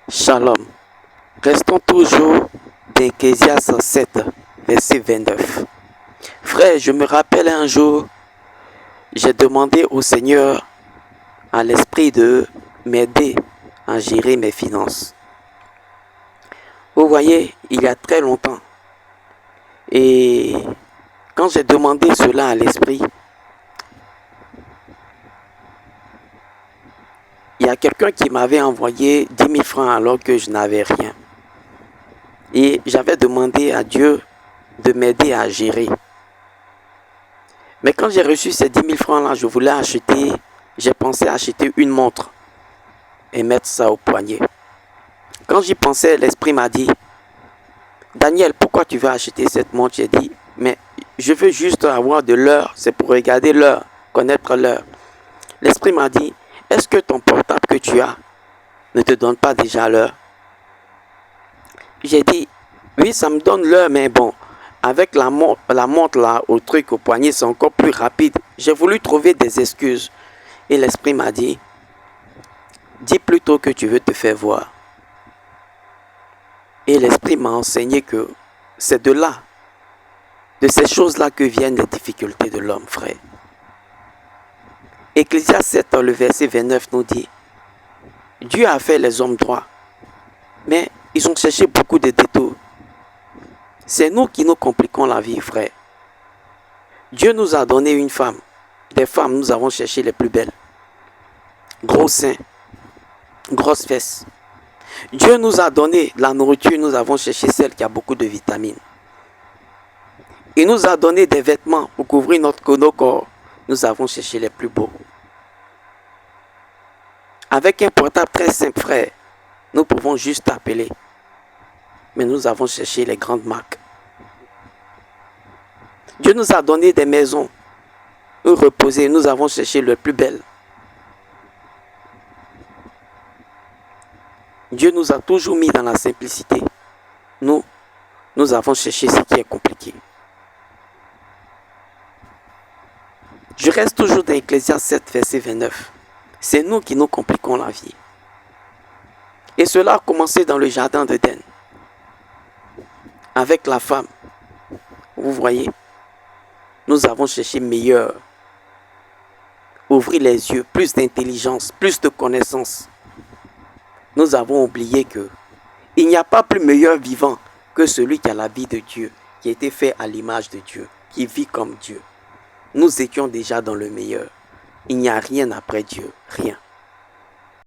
Shalom. Restons toujours d'Ecclésiaste 7, verset 29. Frère, je me rappelle un jour, j'ai demandé au Seigneur, à l'Esprit, de m'aider à gérer mes finances. Vous voyez, il y a très longtemps. Et quand j'ai demandé cela à l'Esprit, il y a quelqu'un qui m'avait envoyé 10 000 francs alors que je n'avais rien. Et j'avais demandé à Dieu de m'aider à gérer. Mais quand j'ai reçu ces 10 000 francs-là, je voulais acheter, j'ai pensé acheter une montre et mettre ça au poignet. Quand j'y pensais, l'Esprit m'a dit, Daniel, pourquoi tu veux acheter cette montre? J'ai dit, mais je veux juste avoir de l'heure, c'est pour regarder l'heure, connaître l'heure. L'Esprit m'a dit, est-ce que ton portable que tu as ne te donne pas déjà l'heure? J'ai dit, oui, ça me donne l'heure, mais bon, avec la montre là, au truc au poignet, c'est encore plus rapide. J'ai voulu trouver des excuses. Et l'Esprit m'a dit, dis plutôt que tu veux te faire voir. Et l'Esprit m'a enseigné que c'est de là, de ces choses-là que viennent les difficultés de l'homme, frère. Ecclésiaste 7, le verset 29 nous dit, Dieu a fait les hommes droits, mais ils ont cherché beaucoup de détours. C'est nous qui nous compliquons la vie, frère. Dieu nous a donné une femme. Des femmes, nous avons cherché les plus belles. Gros seins, grosses fesses. Dieu nous a donné la nourriture, nous avons cherché celle qui a beaucoup de vitamines. Il nous a donné des vêtements pour couvrir nos corps. Nous avons cherché les plus beaux. Avec un portable très simple, frère, nous pouvons juste appeler. Mais nous avons cherché les grandes marques. Dieu nous a donné des maisons où reposer. Nous avons cherché le plus belle. Dieu nous a toujours mis dans la simplicité. Nous avons cherché ce qui est compliqué. Je reste toujours dans Ecclésiaste 7, verset 29. C'est nous qui nous compliquons la vie. Et cela a commencé dans le jardin d'Éden. Avec la femme. Vous voyez, nous avons cherché meilleur. Ouvrir les yeux, plus d'intelligence, plus de connaissances. Nous avons oublié que il n'y a pas plus meilleur vivant que celui qui a la vie de Dieu, qui a été fait à l'image de Dieu, qui vit comme Dieu. Nous étions déjà dans le meilleur. Il n'y a rien après Dieu, rien.